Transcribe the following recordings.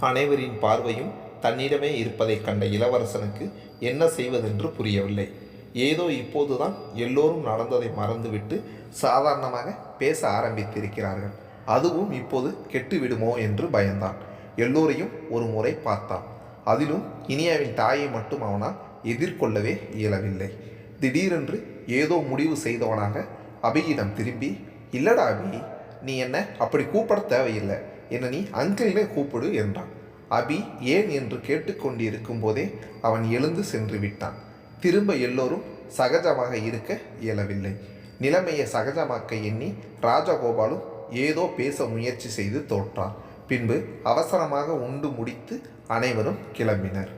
அனைவரின் பார்வையும் தன்னிடமே இருப்பதைக் கண்ட இளவரசனுக்கு என்ன செய்வதென்று புரியவில்லை. ஏதோ இப்போதுதான் எல்லோரும் நடந்ததை மறந்துவிட்டு சாதாரணமாக பேச ஆரம்பித்திருக்கிறார்கள். அதுவும் இப்போது கெட்டுவிடுமோ என்று பயந்தான். எல்லோரையும் ஒரு முறை பார்த்தான். அதிலும் இனியாவின் தாயை மட்டும் அவனால் எதிர்கொள்ளவே இயலவில்லை. திடீரென்று ஏதோ முடிவு செய்தவனாக அபியிடம் திரும்பி, இல்லடா அபி, நீ என்ன அப்படி கூப்பிட தேவையில்லை, என்னை நீ அங்கிள்னே கூப்பிடு என்றான். அபி ஏன் என்று கேட்டுக்கொண்டிருக்கும் போதே அவன் எழுந்து சென்று விட்டான். திரும்ப எல்லோரும் சகஜமாக இருக்க இயலவில்லை. நிலைமையை சகஜமாக்க எண்ணி ராஜகோபாலும் ஏதோ பேச முயற்சி செய்து தோற்றார். பின்பு அவசரமாக உண்டு முடித்து அனைவரும் கிளம்பினர்.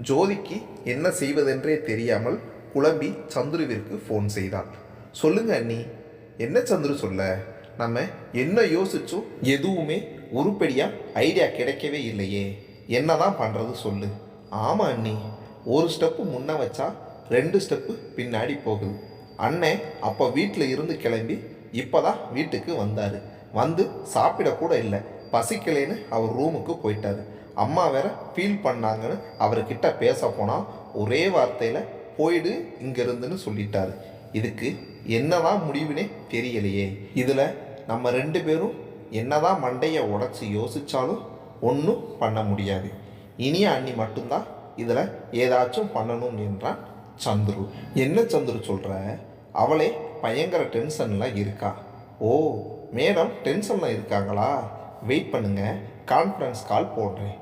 ஜோதிக்கு என்ன செய்வதென்றே தெரியாமல் குழம்பி சந்துருவிற்கு ஃபோன் செய்தாள். சொல்லுங்க அண்ணி. என்ன சந்துரு சொல்ல? நம்ம என்ன யோசிச்சோம், எதுவுமே உருப்படியாக ஐடியா கிடைக்கவே இல்லையே. என்னதான் பண்ணுறது சொல்லு. ஆமாம் அண்ணி, ஒரு ஸ்டெப்பு முன்ன வச்சா 2 ஸ்டெப்பு பின்னாடி போகுது. அண்ணன் அப்போ வீட்டில் இருந்து கிளம்பி இப்போ தான் வீட்டுக்கு வந்தார். வந்து சாப்பிடக்கூட இல்லை, பசிக்கலைன்னு அவர் ரூமுக்கு போயிட்டார். அம்மா வேற ஃபீல் பண்ணாங்கன்னு அவர்கிட்ட பேச போனால் ஒரே வார்த்தையில் போயிடு இங்கிருந்துன்னு சொல்லிட்டாரு. இதுக்கு என்னதான் முடிவுனே தெரியலையே. இதில் நம்ம 2 பேரும் என்னதான் மண்டையை உடச்சி யோசித்தாலும் ஒன்றும் பண்ண முடியாது. இனிய அண்ணி மட்டும்தான் இதில் ஏதாச்சும் பண்ணணும் என்றான் சந்துரு. என்ன சந்துரு சொல்கிற? அவளே பயங்கர டென்ஷனில் இருக்கா. ஓ, மேடம் டென்ஷனில் இருக்காங்களா? வெயிட் பண்ணுங்க, கான்ஃபரன்ஸ் கால் போடுறேன்.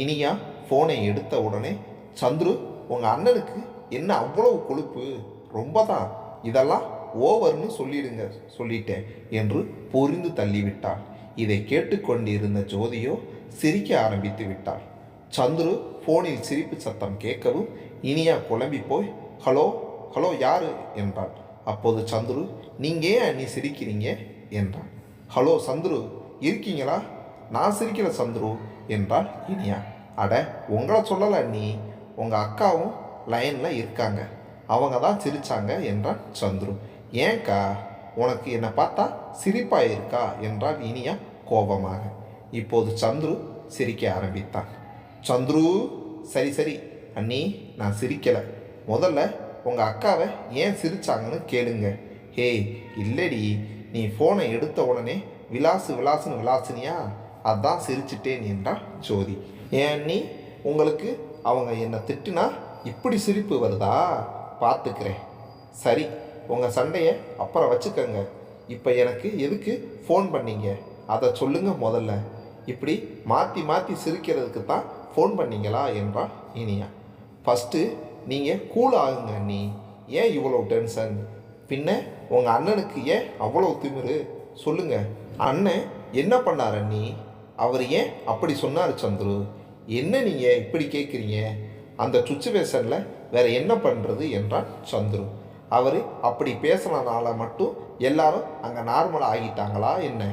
இனியா ஃபோனை எடுத்த உடனே, சந்துரு, உங்கள் அண்ணனுக்கு என்ன அவ்வளவு கொழுப்பு? ரொம்ப தான், இதெல்லாம் ஓவர்னு சொல்லிட்டேன் என்று பொரிந்து தள்ளிவிட்டாள். இதை கேட்டுக்கொண்டிருந்த ஜோதியோ சிரிக்க ஆரம்பித்து விட்டாள். சந்துரு ஃபோனில் சிரிப்பு சத்தம் கேட்கவும் இனியா குழம்பி போய், ஹலோ ஹலோ யாரு என்றாள். அப்போது சந்துரு, நீங்கள் ஏன் அண்ணி சிரிக்கிறீங்க என்றான். ஹலோ சந்துரு, இருக்கீங்களா? நான் சிரிக்கிற சந்துரு என்றாள் இனியா. அட, உங்களை சொல்லலை அண்ணி, உங்கள் அக்காவும் லைனில் இருக்காங்க, அவங்க தான் சிரித்தாங்க என்றான் சந்துரு. ஏன்க்கா, உனக்கு என்னை பார்த்தா சிரிப்பாக இருக்கா என்றாள் இனியா கோபமாக. இப்போது சந்துரு சிரிக்க ஆரம்பித்தான். சந்துரு, சரி சரி அண்ணி, நான் சிரிக்கலை. முதல்ல உங்கள் அக்காவை ஏன் சிரிச்சாங்கன்னு கேளுங்க. ஹே இல்லடி, நீ ஃபோனை எடுத்த உடனே விலாசுன்னு விளாசுனியா, அதான் சிரிச்சிட்டேன் என்றாள் ஜோதி. ஏன் அண்ணி, உங்களுக்கு அவங்க என்னை திட்டுனா இப்படி சிரிப்பு வருதா? பார்த்துக்கிறேன். சரி, உங்கள் சண்டையை அப்புறம் வச்சுக்கோங்க. இப்போ எனக்கு எதுக்கு ஃபோன் பண்ணீங்க அதை சொல்லுங்க முதல்ல. இப்படி மாற்றி மாற்றி சிரிக்கிறதுக்கு தான் ஃபோன் பண்ணீங்களா என்றால் இனியா. ஃபஸ்ட்டு நீங்கள் கூல் ஆகுங்க அண்ணி, ஏன் இவ்வளோ டென்ஷன்? பின்ன உங்கள் அண்ணனுக்கு ஏன் அவ்வளோ திமிரு சொல்லுங்கள். அண்ணன் என்ன பண்ணார் அண்ணி? அவர் ஏன் அப்படி சொன்னார் சந்துரு? என்ன நீங்கள் இப்படி கேட்குறீங்க? அந்த சுச்சுவேஷனில் வேறு என்ன பண்ணுறது என்றான் சந்துரு. அவர் அப்படி பேசினனால மட்டும் எல்லாரும் அங்கே நார்மலாக ஆகிட்டாங்களா என்ன?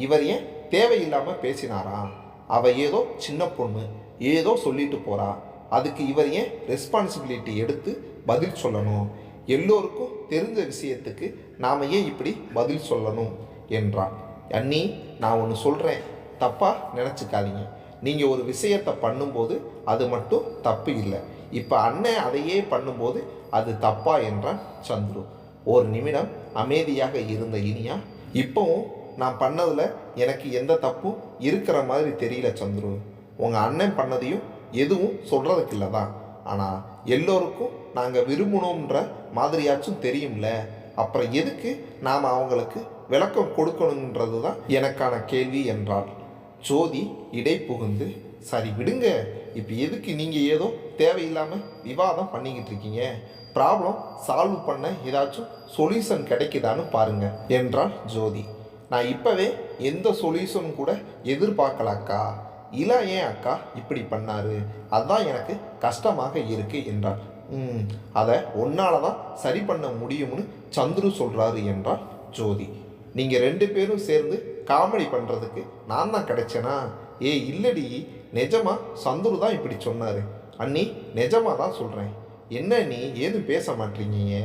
இவர் ஏன் தேவையில்லாமல் பேசினாரா? அவள் ஏதோ சின்ன பொண்ணு, ஏதோ சொல்லிட்டு போகிறா, அதுக்கு இவர் ஏன் ரெஸ்பான்சிபிலிட்டி எடுத்து பதில் சொல்லணும்? எல்லோருக்கும் தெரிஞ்ச விஷயத்துக்கு நாம் ஏன் இப்படி பதில் சொல்லணும் என்றான். அண்ணி, நான் ஒன்று சொல்கிறேன், தப்பாக நினச்சிக்காதீங்க. நீங்கள் ஒரு விஷயத்தை பண்ணும்போது அது மட்டும் தப்பு இல்லை. இப்போ அண்ணன் அதையே பண்ணும்போது அது தப்பா என்றான் சந்துரு. ஒரு நிமிடம் அமைதியாக இருந்த இனியா, இப்போவும் நான் பண்ணதில் எனக்கு எந்த தப்பும் இருக்கிற மாதிரி தெரியல சந்துரு. உங்கள் அண்ணன் பண்ணதையும் எதுவும் சொல்கிறதுக்கு இல்லை தான், ஆனால் எல்லோருக்கும் நாங்கள் விரும்பணுன்ற மாதிரியாச்சும் தெரியும்ல, அப்புறம் எதுக்கு நாம் அவங்களுக்கு விளக்கம் கொடுக்கணுன்றது தான் எனக்கான கேள்வி என்றாள். ஜோதி இடை புகுந்து, சரி விடுங்க, இப்போ எதுக்கு நீங்கள் ஏதோ தேவையில்லாமல் விவாதம் பண்ணிக்கிட்டு இருக்கீங்க? ப்ராப்ளம் சால்வ் பண்ண ஏதாச்சும் சொல்யூஷன் கிடைக்குதான்னு பாருங்க என்றாள் ஜோதி. நான் இப்போவே எந்த சொல்யூஷன் கூட எதிர்பார்க்கலாக்கா. இல்லை, ஏன் அக்கா இப்படி பண்ணாரு, அதுதான் எனக்கு கஷ்டமாக இருக்கு என்றாள். அதை ஒன்னால தான் சரி பண்ண முடியும்னு சந்துரு சொல்கிறாரு என்றாள் ஜோதி. நீங்கள் 2 பேரும் சேர்ந்து காமெடி பண்ணுறதுக்கு நான் தான் கிடைச்சேனா? ஏ இல்லடி, நிஜமா சந்துரு தான் இப்படி சொன்னார் அண்ணி, நிஜமாக தான் சொல்கிறேன். என்ன நீ ஏதும் பேச மாட்டீங்க?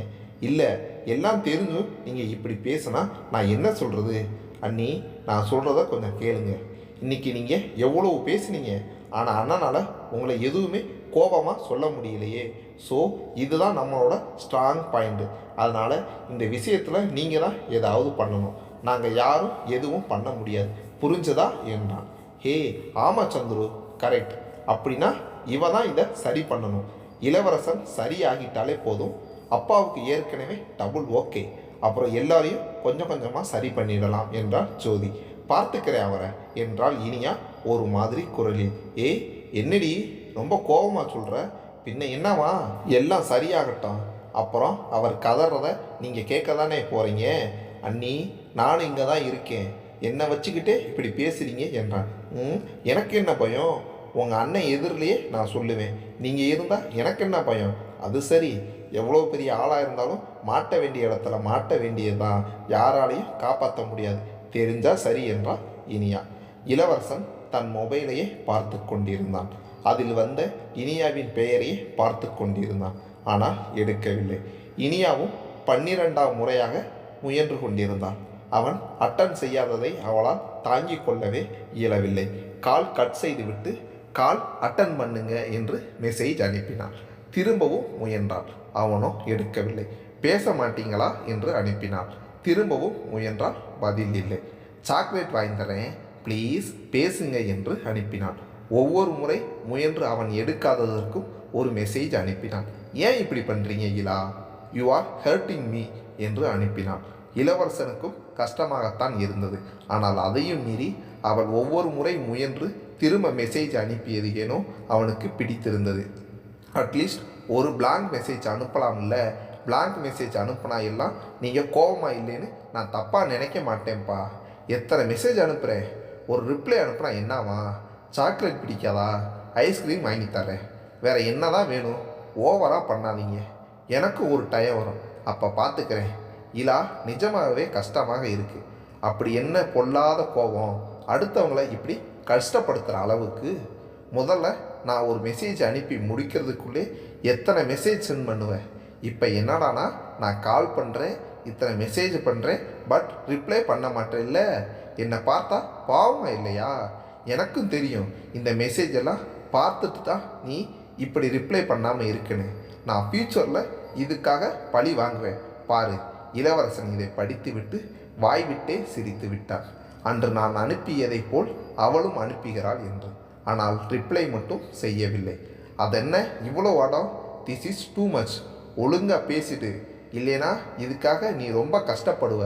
இல்லை, எல்லாம் தெரிஞ்சும் நீங்கள் இப்படி பேசினா நான் என்ன சொல்கிறது? அண்ணி, நான் சொல்கிறத கொஞ்சம் கேளுங்க. இன்னைக்கு நீங்கள் எவ்வளோ பேசுனீங்க, ஆனால் அண்ணனால் உங்களை எதுவுமே கோபமாக சொல்ல முடியலையே. ஸோ இதுதான் நம்மளோட ஸ்ட்ராங் பாயிண்ட்டு. அதனால் இந்த விஷயத்தில் நீங்கள் தான் ஏதாவது பண்ணணும். நாங்கள் யாரும் எதுவும் பண்ண முடியாது, புரிஞ்சதா என்றான். ஹே ஆமாம் சந்துரு, கரெக்ட். அப்படின்னா இவ தான் இதை சரி பண்ணணும். இளவரசன் சரியாகிட்டாலே போதும். அப்பாவுக்கு ஏற்கனவே டபுள் ஓகே. அப்புறம் எல்லாரையும் கொஞ்சம் கொஞ்சமாக சரி பண்ணிடலாம் என்றார் ஜோதி. பார்த்துக்கிறேன் அவரை என்றால் இனியா ஒரு மாதிரி குரலில். என்னடி ரொம்ப கோபமாக சொல்கிற? பின்ன என்னவா? எல்லாம் சரியாகட்டும், அப்புறம் அவர் கதறத நீங்கள் கேட்க தானே போகிறீங்க. அண்ணி நானும் இங்கே தான் இருக்கேன், என்னை வச்சுக்கிட்டே இப்படி பேசுகிறீங்க என்றான். எனக்கு என்ன பயம்? உங்கள் அண்ணன் எதிரிலேயே நான் சொல்லுவேன். நீங்கள் இருந்தால் எனக்கு என்ன பயம்? அது சரி, எவ்வளோ பெரிய ஆளாக இருந்தாலும் மாட்ட வேண்டிய இடத்துல மாட்ட வேண்டியதுதான், யாராலையும் காப்பாற்ற முடியாது. தெரிஞ்சால் சரி என்றால் இனியா. இளவரசன் தன் மொபைலையே பார்த்து கொண்டிருந்தான். அதில் வந்த இனியாவின் பெயரையே பார்த்து கொண்டிருந்தான். ஆனால் எடுக்கவில்லை. இனியாவும் 12ஆம் முறையாக முயன்று கொண்டிருந்தான். அவன் அட்டன் செய்யாததை அவளால் தாங்கிக் கொள்ளவே இயலவில்லை. கால் கட் செய்துவிட்டு கால் அட்டன் பண்ணுங்க என்று மெசேஜ் அனுப்பினான். திரும்பவும் முயன்றான். அவனோ எடுக்கவில்லை. பேச மாட்டீங்களா என்று அனுப்பினான். திரும்பவும் முயன்றால் பதில் இல்லை. சாக்லேட் வாங்கி தரேன் ப்ளீஸ் பேசுங்க என்று அனுப்பினான். ஒவ்வொரு முறை முயன்று அவன் எடுக்காததற்கும் ஒரு மெசேஜ் அனுப்பினான். ஏன் இப்படி பண்ணுறீங்க இலா? யூ ஆர் ஹர்ட்டிங் மீ என்று அனுப்பினான். இளவரசனுக்கும் கஷ்டமாகத்தான் இருந்தது. ஆனால் அதையும் மீறி அவள் ஒவ்வொரு முறை முயன்று திரும்ப மெசேஜ் அனுப்பியது ஏனோ அவனுக்கு பிடித்திருந்தது. அட்லீஸ்ட் ஒரு பிளாங்க் மெசேஜ் அனுப்பலாம்ல. பிளாங்க் மெசேஜ் அனுப்புனா எல்லாம் நீங்கள் கோபமாக இல்லைன்னு நான் தப்பாக நினைக்க மாட்டேன்ப்பா. எத்தனை மெசேஜ் அனுப்புகிறேன், ஒரு ரிப்ளை அனுப்புனா என்னவா? சாக்லேட் பிடிக்காதா? ஐஸ்கிரீம் வாங்கி தரேன். வேறு என்ன தான் வேணும்? ஓவராக பண்ணாதீங்க. எனக்கு ஒரு டைம் வரும், அப்போ பார்த்துக்கிறேன். இலா நிஜமாகவே கஷ்டமாக இருக்குது. அப்படி என்ன பொல்லாத கோபம்? அடுத்தவங்களை இப்படி கஷ்டப்படுத்துகிற அளவுக்கு. முதல்ல நான் ஒரு மெசேஜ் அனுப்பி முடிக்கிறதுக்குள்ளே எத்தனை மெசேஜ் சென்ட் பண்ணுவேன். இப்போ என்னடானா நான் கால் பண்ணுறேன், இத்தனை மெசேஜ் பண்ணுறேன், பட் ரிப்ளை பண்ண மாட்டேன். இல்லை, என்னை பார்த்தா பாவமாக இல்லையா? எனக்கும் தெரியும் இந்த மெசேஜ் எல்லாம் பார்த்துட்டு தான் நீ இப்படி ரிப்ளை பண்ணாமல் இருக்குன்னு. நான் ஃப்யூச்சரில் இதுக்காக பழி வாங்குவேன் பாரு. இளவரசன் இதை படித்துவிட்டு வாய்விட்டே சிரித்து விட்டான். அன்று நான் அனுப்பியதைப் போல் அவளும் அனுப்புகிறாள் என்று. ஆனால் ரிப்ளை மட்டும் செய்யவில்லை. அதென்ன இவ்வளோ அடம்? This is too much. ஒழுங்காக பேசிட்டு, இல்லைனா இதுக்காக நீ ரொம்ப கஷ்டப்படுவ.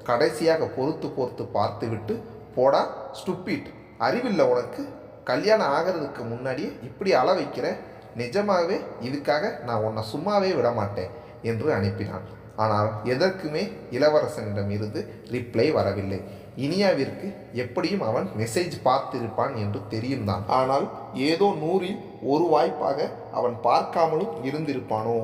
கடைசியாக பொறுத்து பார்த்து விட்டு போடா ஸ்டூபிட். அறிவில்லை உனக்கு? கல்யாணம் ஆகிறதுக்கு முன்னாடியே இப்படி அள வைக்கிற. நிஜமாகவே இதுக்காக நான் உன்னை சும்மாவே விட மாட்டேன் என்று அனுப்பினான். ஆனால் எதற்குமே இளவரசனிடம் இருந்து ரிப்ளை வரவில்லை. இனியாவிற்கு எப்படியும் அவன் மெசேஜ் பார்த்திருப்பான் என்று தெரியும் தான். ஆனால் ஏதோ 100ல் 1 வாய்ப்பாக அவன் பார்க்காமலும் இருந்திருப்பானோ,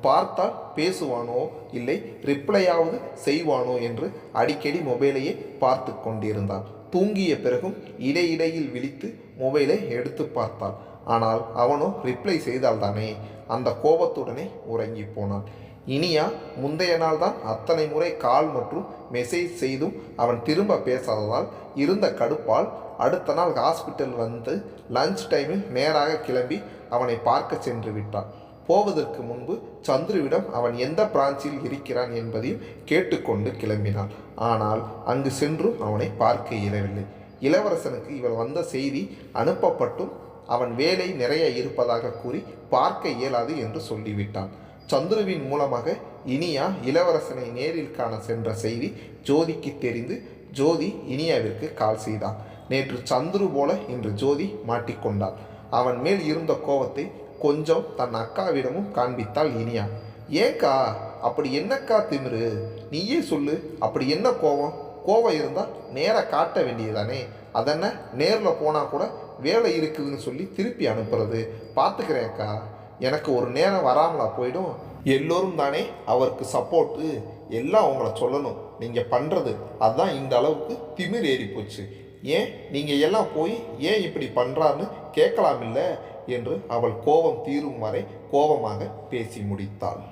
பார்த்தால் பேசுவானோ, இல்லை ரிப்ளையாவது செய்வானோ என்று அடிக்கடி மொபைலையே பார்த்து கொண்டிருந்தான். தூங்கிய பிறகும் இடையிடையில் விழித்து மொபைலை எடுத்து பார்த்தாள். ஆனால் அவனோ ரிப்ளை செய்தால்தானே. அந்த கோபத்துடனே உறங்கி போனான். இனியா முந்தைய நாள் தான் அத்தனை முறை கால் மற்றும் மெசேஜ் செய்தும் அவன் திரும்ப பேசாததால் இருந்த கடுப்பால் அடுத்த நாள் ஹாஸ்பிட்டல் வந்து லஞ்ச் டைமில் நேராக கிளம்பி அவனை பார்க்க சென்று விட்டான். போவதற்கு முன்பு சந்துருவிடம் அவன் எந்த பிரான்ச்சில் இருக்கிறான் என்பதையும் கேட்டுக்கொண்டு கிளம்பினான். ஆனால் அங்கு சென்றும் அவனை பார்க்க இயலவில்லை. இளவரசனுக்கு இவள் வந்த செய்தி அனுப்பப்பட்டும் அவன் வேலை நிறைய இருப்பதாக கூறி பார்க்க இயலாது என்று சொல்லிவிட்டான். சந்துருவின் மூலமாக இனியா இளவரசனை நேரில் காண சென்ற செய்தி ஜோதிக்கு தெரிந்து ஜோதி இனியாவிற்கு கால் செய்தான். நேற்று சந்துரு போல இன்று ஜோதி மாட்டிக்கொண்டாள். அவன் மேல் இருந்த கோபத்தை கொஞ்சம் தன் அக்காவிடமும் காண்பித்தாள் இனியா. ஏக்கா அப்படி என்னக்கா திமிரு? நீயே சொல்லு, அப்படி என்ன கோபம்? கோபம் இருந்தால் நேராக காட்ட வேண்டியதானே. அதென்ன நேரில் போனால் கூட வேலை இருக்குதுன்னு சொல்லி திருப்பி அனுப்புறது. பார்த்துக்கிறேன்க்கா, எனக்கு ஒரு நேரம் வராமலா போயிடும்? எல்லோரும் தானே அவருக்கு சப்போர்ட்டு. எல்லாம் அவங்கள சொல்லணும். நீங்கள் பண்ணுறது அதுதான் இந்த அளவுக்கு திமிர் ஏறி போச்சு. ஏன் நீங்கள் எல்லாம் போய் ஏன் இப்படி பண்ணுறான்னு கேட்கலாமில்ல என்று அவள் கோபம் தீரும் வரை கோபமாக பேசி முடித்தாள்.